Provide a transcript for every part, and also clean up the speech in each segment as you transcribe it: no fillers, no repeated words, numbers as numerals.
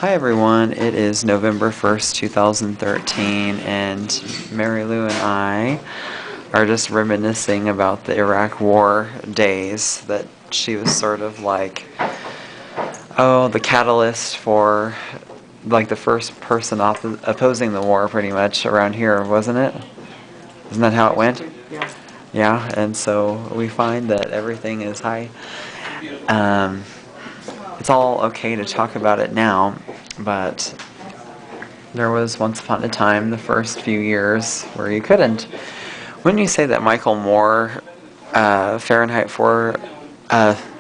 Hi everyone, it is November 1st, 2013, and Mary Lou and I are just reminiscing about the Iraq War days that she was sort of like, the catalyst for, like, the first person opposing the war pretty much around here, wasn't it? Isn't that how it went? Yeah. Yeah, and so we find that everything is high. It's all okay to talk about it now, but there was once upon a time, the first few years, where you couldn't. Wouldn't you say that Michael Moore, Fahrenheit 4,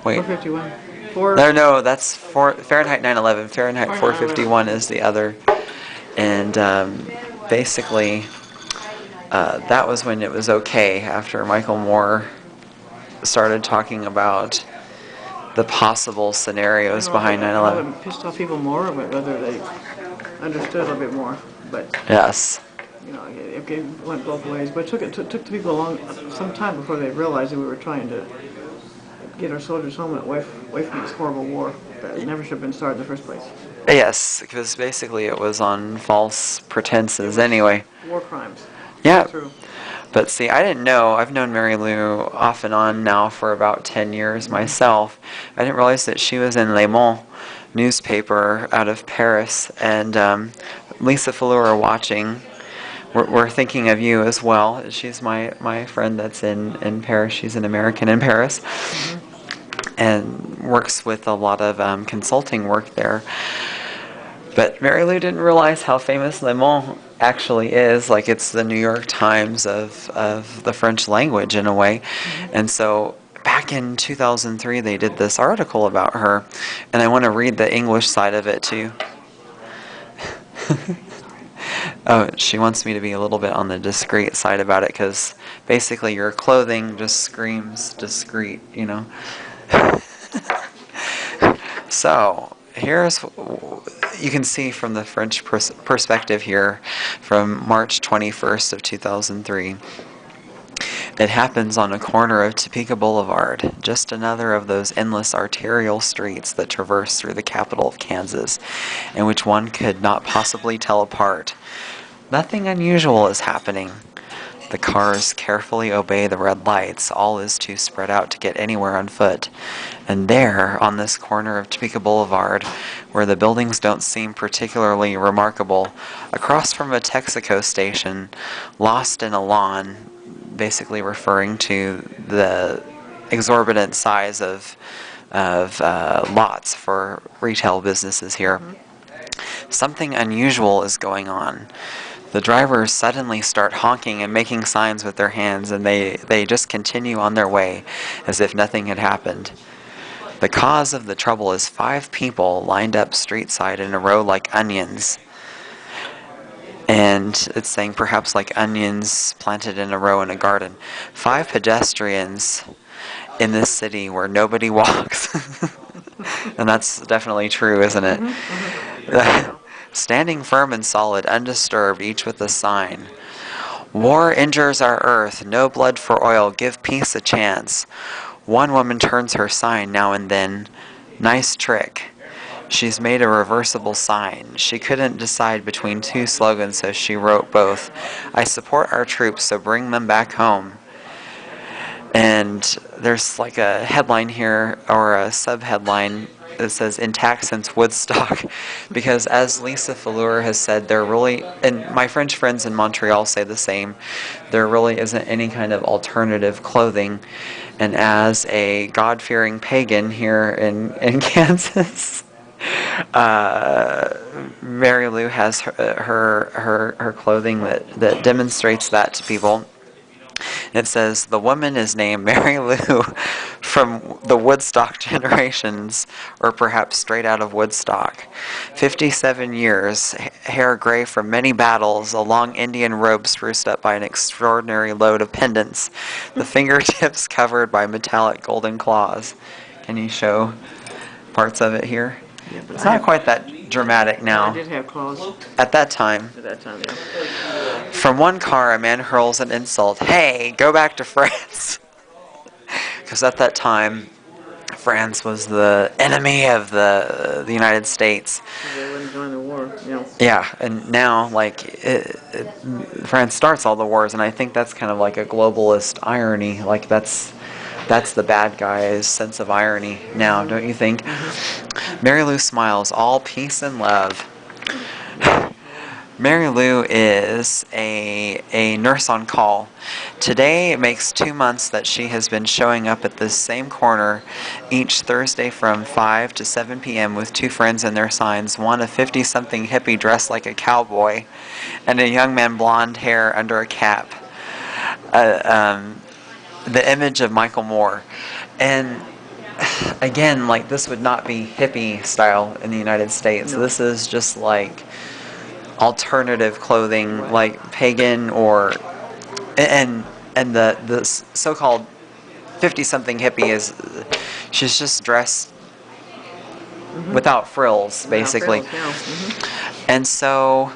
wait. 451. No, that's Fahrenheit 9/11. Fahrenheit 451 is the other. And basically, that was when it was okay, after Michael Moore started talking about the possible scenarios behind 9/11. It pissed off people more, but whether they understood a little bit more. But Yes. it went both ways. But it took the people some time before they realized that we were trying to get our soldiers home and away from this horrible war that never should have been started in the first place. Yes, because basically it was on false pretenses anyway. War crimes. Yeah. True. But see, I didn't know. I've known Mary Lou off and on now for about 10 years myself. I didn't realize that she was in Le Monde newspaper out of Paris. And Lisa Fleur watching. We're thinking of you as well. She's my friend that's in Paris. She's an American in Paris. Mm-hmm. And works with a lot of consulting work there. But Mary Lou didn't realize how famous Le Monde actually is. Like, it's the New York Times of the French language in a way. Mm-hmm. And so back in 2003, they did this article about her. And I want to read the English side of it to you. Oh, she wants me to be a little bit on the discreet side about it, because basically your clothing just screams discreet, you know. So here's, you can see from the French perspective here, from March 21st of 2003. It happens on a corner of Topeka Boulevard, just another of those endless arterial streets that traverse through the capital of Kansas, in which one could not possibly tell apart. Nothing unusual is happening. The cars carefully obey the red lights. All is too spread out to get anywhere on foot. And there, on this corner of Topeka Boulevard, where the buildings don't seem particularly remarkable, across from a Texaco station, lost in a lawn, basically referring to the exorbitant size of lots for retail businesses here, something unusual is going on. The drivers suddenly start honking and making signs with their hands, and they just continue on their way as if nothing had happened. The cause of the trouble is 5 people lined up street side in a row like onions. And it's saying perhaps like onions planted in a row in a garden. 5 pedestrians in this city where nobody walks. And that's definitely true, isn't it? Mm-hmm. Mm-hmm. Standing firm and solid, undisturbed, each with a sign. War injures our earth, no blood for oil, give peace a chance. One woman turns her sign now and then. Nice trick. She's made a reversible sign. She couldn't decide between 2 slogans, so she wrote both. I support our troops, so bring them back home. And there's like a headline here, or a sub-headline, that says intact since Woodstock, because as Lisa Fleur has said, there really, and my French friends in Montreal say the same, there really isn't any kind of alternative clothing. And as a God-fearing pagan here in Kansas, Mary Lou has her clothing that demonstrates that to people. It says, the woman is named Mary Lou from the Woodstock generations, or perhaps straight out of Woodstock. 57 years, hair gray from many battles, a long Indian robe spruced up by an extraordinary load of pendants, the fingertips covered by metallic golden claws. Can you show parts of it here? Yeah, it's not quite that dramatic now. I did have claws. At that time. Yeah. From one car, a man hurls an insult. Hey, go back to France. Because at that time, France was the enemy of the United States. They wouldn't join the war. Yeah. Yeah, and now France starts all the wars, and I think that's kind of like a globalist irony. Like that's the bad guy's sense of irony now, don't you think? Mary Lou smiles, all peace and love. Mary Lou is a nurse on call. Today it makes 2 months that she has been showing up at this same corner each Thursday from 5 to 7 p.m. with 2 friends and their signs, one a 50-something hippie dressed like a cowboy, and a young man blonde hair under a cap. The image of Michael Moore. And again, like, this would not be hippie style in the United States. No. This is just like alternative clothing, like pagan, or and the so-called 50-something hippie is, she's just dressed without frills, basically. Without frills, yeah. And so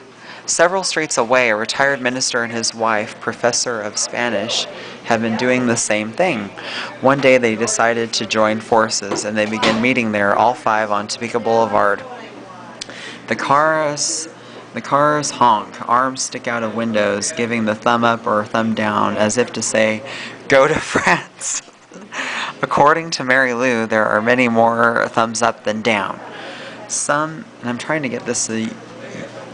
several streets away, a retired minister and his wife, professor of Spanish, have been doing the same thing. One day they decided to join forces, and they began meeting there, all 5 on Topeka Boulevard. The cars honk, arms stick out of windows, giving the thumb up or thumb down, as if to say, "Go to France." According to Mary Lou, there are many more thumbs up than down. And I'm trying to get this so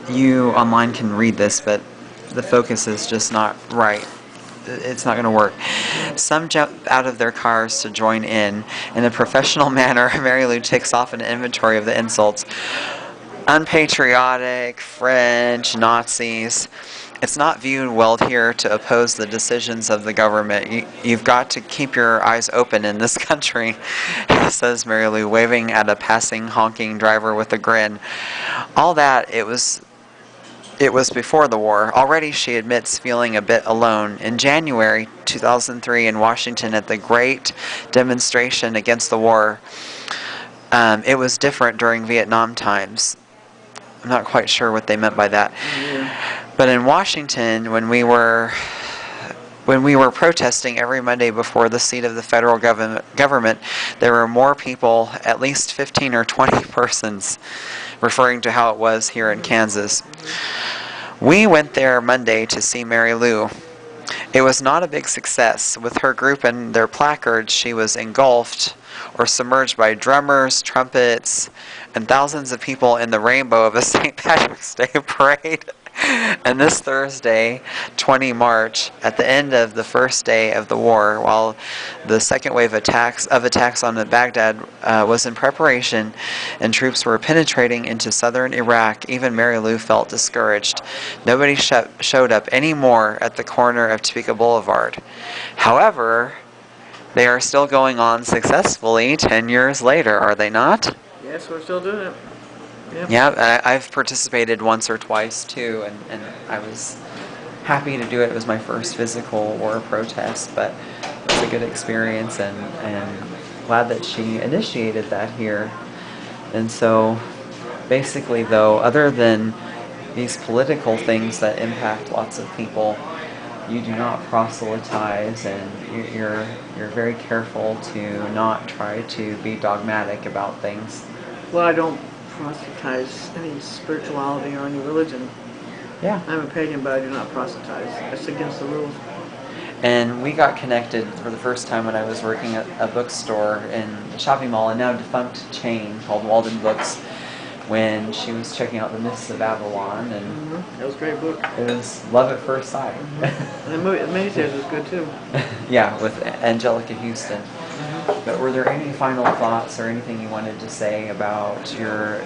you online can read this, but the focus is just not right. It's not going to work. Some jump out of their cars to join in. In a professional manner, Mary Lou takes off an inventory of the insults. Unpatriotic, French, Nazis. It's not viewed well here to oppose the decisions of the government. You've got to keep your eyes open in this country, says Mary Lou, waving at a passing, honking driver with a grin. All that, it was before the war. Already she admits feeling a bit alone. In January 2003 in Washington at the great demonstration against the war, it was different during Vietnam times. I'm not quite sure what they meant by that. Yeah. But in Washington, when we were protesting every Monday before the seat of the federal government, there were more people, at least 15 or 20 persons, referring to how it was here in Kansas. We went there Monday to see Mary Lou. It was not a big success. With her group and their placards, she was engulfed or submerged by drummers, trumpets, and thousands of people in the rainbow of a St. Patrick's Day parade. And this Thursday, 20 March, at the end of the first day of the war, while the second wave of attacks on Baghdad was in preparation and troops were penetrating into southern Iraq, even Mary Lou felt discouraged. Nobody showed up anymore at the corner of Topeka Boulevard. However, they are still going on successfully 10 years later, are they not? Yes, we're still doing it. Yep. Yeah, I've participated once or twice too, and I was happy to do it. It was my first physical war protest, but it was a good experience, and glad that she initiated that here. And so basically, though, other than these political things that impact lots of people, you do not proselytize, and you're very careful to not try to be dogmatic about things. Well, I don't proselytize any spirituality or any religion. Yeah. I'm a pagan, but I do not proselytize. That's against the rules. And we got connected for the first time when I was working at a bookstore in a shopping mall, a now defunct chain called Walden Books, when she was checking out The Myths of Babylon, and That was a great book. it was love at first sight. And the miniseries was good too. Yeah, with Angelica Houston. But were there any final thoughts or anything you wanted to say about your?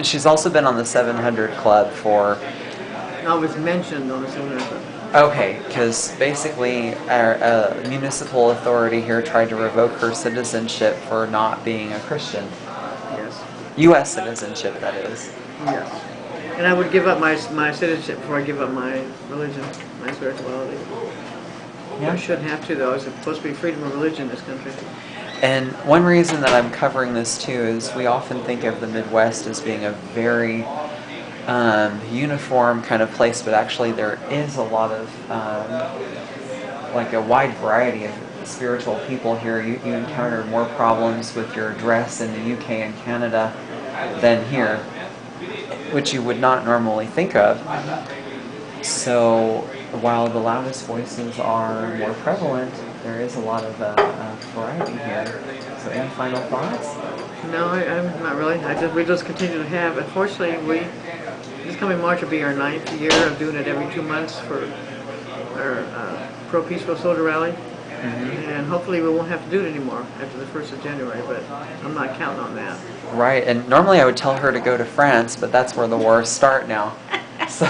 She's also been on the 700 Club for. I was mentioned on the 700 Club. Okay, because basically a municipal authority here tried to revoke her citizenship for not being a Christian. Yes. U.S. citizenship, that is. Yes. And I would give up my citizenship before I give up my religion, my spirituality. Yeah. I shouldn't have to, though. It's supposed to be freedom of religion in this country. And one reason that I'm covering this too is we often think of the Midwest as being a very uniform kind of place, but actually there is a lot of like a wide variety of spiritual people here. You encounter more problems with your dress in the UK and Canada than here, which you would not normally think of. So while the loudest voices are more prevalent, there is a lot of variety here. So any final thoughts? No, I'm not really. We just continue to have. Unfortunately, this coming March will be our 9th year of doing it every 2 months for our pro-peaceful soldier rally. And hopefully we won't have to do it anymore after the 1st of January, but I'm not counting on that. Right, and normally I would tell her to go to France, but that's where the wars start now. So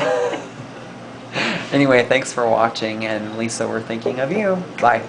anyway, thanks for watching, and Lisa, we're thinking of you. Bye.